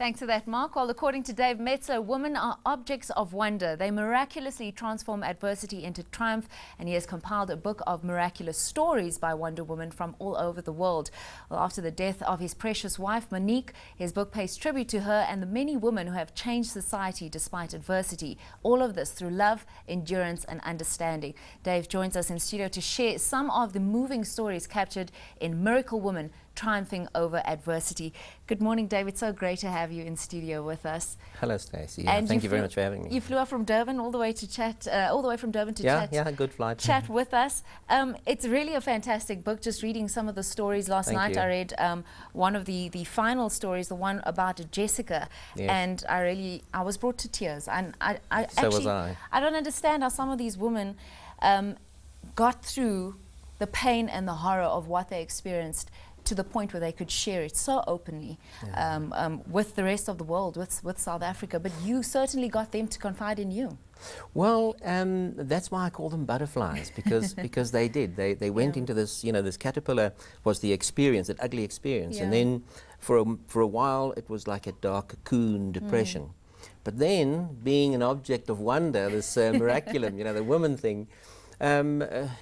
Thanks for that, Mark. Well, according to Dave Metso, women are objects of wonder. They miraculously transform adversity into triumph, and he has compiled a book of miraculous stories by Wonder Women from all over the world. Well, after the death of his precious wife, Monique, his book pays tribute to her and the many women who have changed society despite adversity. All of this through love, endurance, and understanding. Dave joins us in studio to share some of the moving stories captured in Miracle Woman, Triumphing Over Adversity. Good morning, Dave. It's so great to have you in studio with us. Hello, Stacey. Yeah, thank you very much for having me. You flew up from Durban all the way to chat, chat. Yeah, good flight. Chat with us. It's really a fantastic book. Just reading some of the stories last night, I read one of the final stories, the one about Jessica, and I was brought to tears. And I don't understand how some of these women got through the pain and the horror of what they experienced to the point where they could share it so openly with the rest of the world, with South Africa. But you certainly got them to confide in you. Well, that's why I call them butterflies, because they did. They went into this, this caterpillar was the experience, that ugly experience. And then for a while it was like a dark cocoon depression. But then, being an object of wonder, this miraculum, the woman thing,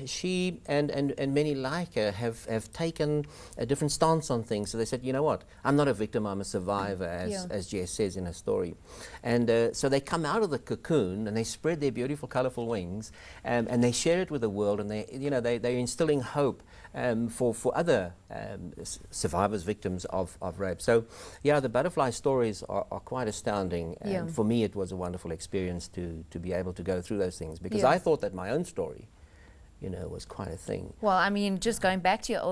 she and many like her have taken a different stance on things. So they said, you know what, I'm not a victim, I'm a survivor, as Jess says in her story. And so they come out of the cocoon and they spread their beautiful, colorful wings, and they share it with the world, and they're instilling hope for other survivors, victims of rape. So yeah, the butterfly stories are quite astounding, and for me it was a wonderful experience to be able to go through those things, because I thought that my own story was quite a thing. Well, I mean, just going back to your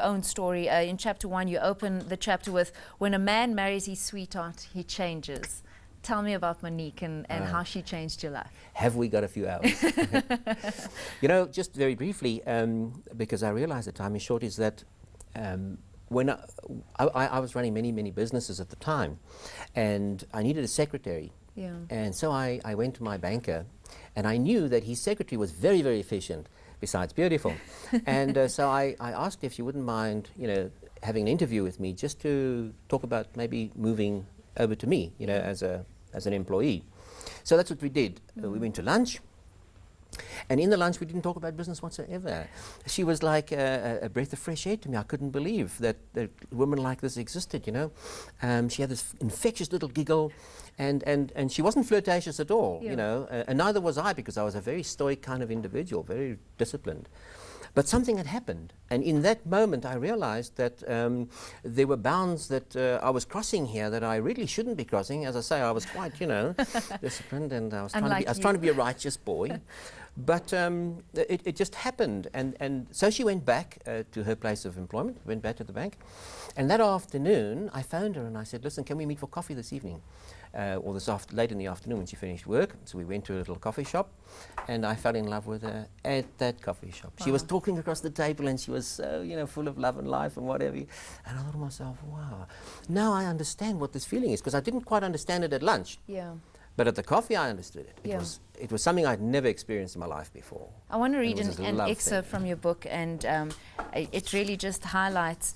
own story, in chapter 1 you open the chapter with, when a man marries his sweetheart, he changes. Tell me about Monique and how she changed your life. Have we got a few hours? Just very briefly, because I realize the time is short, is that when I was running many businesses at the time, and I needed a secretary. And so I went to my banker, and I knew that his secretary was very, very efficient, besides beautiful. And so I asked if she wouldn't mind, having an interview with me, just to talk about maybe moving over to me, as an employee. So that's what we did. We went to lunch. And in the lunch, we didn't talk about business whatsoever. She was like a breath of fresh air to me. I couldn't believe that women like this existed, She had this infectious little giggle, and she wasn't flirtatious at all, and neither was I, because I was a very stoic kind of individual, very disciplined. But something had happened, and in that moment I realized that there were bounds that I was crossing here that I really shouldn't be crossing. As I say, I was quite, disciplined, and I was trying to be a righteous boy. But it just happened, and so she went back to her place of employment, went back to the bank, and that afternoon I phoned her and I said, listen, can we meet for coffee this evening? Or late in the afternoon when she finished work. So we went to a little coffee shop, and I fell in love with her at that coffee shop. She was talking across the table, and she was so, full of love and life and whatever. And I thought to myself, wow, now I understand what this feeling is, because I didn't quite understand it at lunch. But at the coffee, I understood it. It was something I'd never experienced in my life before. I want to read an excerpt from your book, and it really just highlights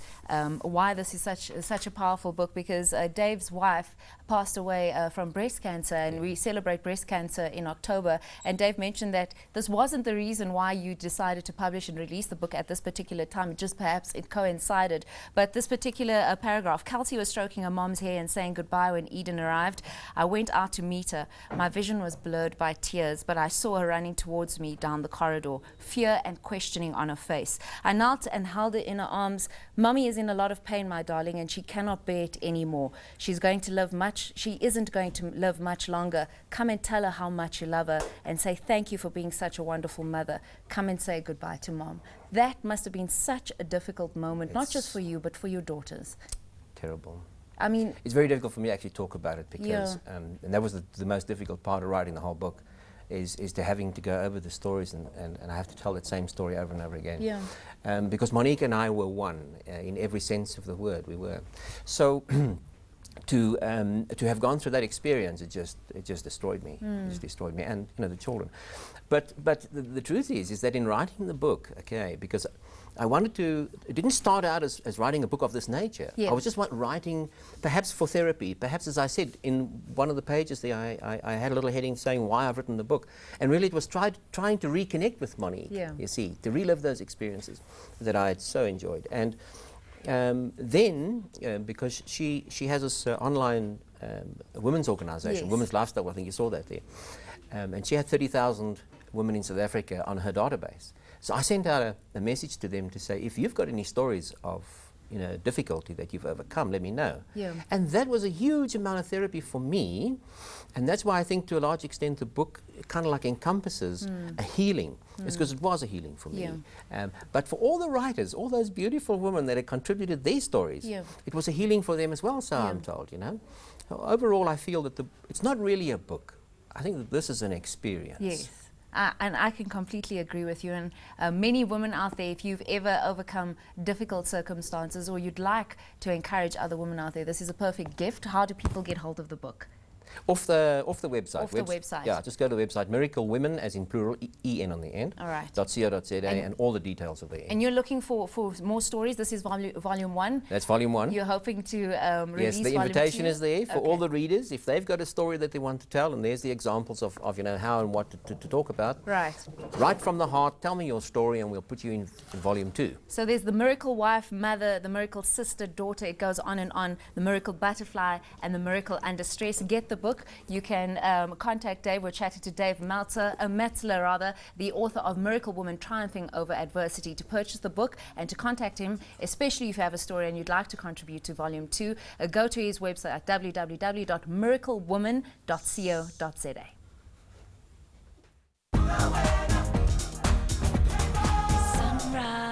why this is such a powerful book, because Dave's wife passed away from breast cancer, and we celebrate breast cancer in October. And Dave mentioned that this wasn't the reason why you decided to publish and release the book at this particular time. Just perhaps it coincided. But this particular paragraph, Kelsey was stroking her mom's hair and saying goodbye when Eden arrived. I went out to meet her. My vision was blurred by tears, but I saw her running towards me down the corridor, fear and questioning on her face. I knelt and held her in her arms. Mommy is in a lot of pain, my darling, and she cannot bear it anymore. She isn't going to live much longer. Come and tell her how much you love her, and say thank you for being such a wonderful mother. Come and say goodbye to Mom. That must have been such a difficult moment, not just for you, but for your daughters. Terrible. I mean, it's very difficult for me to actually talk about it, because and that was the most difficult part of writing the whole book, is to having to go over the stories, and I have to tell that same story over and over again. Because Monique and I were one in every sense of the word. We were. So to have gone through that experience, it just destroyed me. It just destroyed me, and the children. But the truth is that in writing the book, because I wanted to, it didn't start out as writing a book of this nature. Yeah. I was just writing perhaps for therapy, perhaps, as I said, in one of the pages there, I had a little heading saying why I've written the book. And really it was trying to reconnect with Monique, Yeah. you see, to relive those experiences that I had so enjoyed. And then, because she has this online women's organization, Yes. Women's Lifestyle, I think you saw that there. And she had 30,000 women in South Africa on her database. So I sent out a message to them to say, if you've got any stories of difficulty that you've overcome, let me know. Yeah. And that was a huge amount of therapy for me. And that's why I think to a large extent the book kind of like encompasses a healing. It's because it was a healing for me. Yeah. But for all the writers, all those beautiful women that had contributed their stories, Yeah. it was a healing for them as well, so I'm told, Overall, I feel that it's not really a book. I think that this is an experience. Yes. And I can completely agree with you. And many women out there, if you've ever overcome difficult circumstances or you'd like to encourage other women out there, this is a perfect gift. How do people get hold of the book? Off the website. Off the website. Yeah, just go to the website, Miracle Women, as in plural, E-N on the end. All right. .co.za, and all the details are there. And you're looking for more stories. This is volume 1. That's volume 1. You're hoping to release Yes, the volume invitation 2? is there for all the readers. If they've got a story that they want to tell, and there's the examples of how and what to talk about. Right. Right from the heart, tell me your story, and we'll put you in volume 2. So there's the miracle wife, mother, the miracle sister, daughter. It goes on and on. The miracle butterfly and the miracle under stress. Get the book. You can contact Dave. We're chatting to Dave Metzler, the author of Miracle Woman Triumphing Over Adversity, to purchase the book and to contact him, especially if you have a story and you'd like to contribute to volume 2. Go to his website at www.miraclewoman.co.za. Sunrise.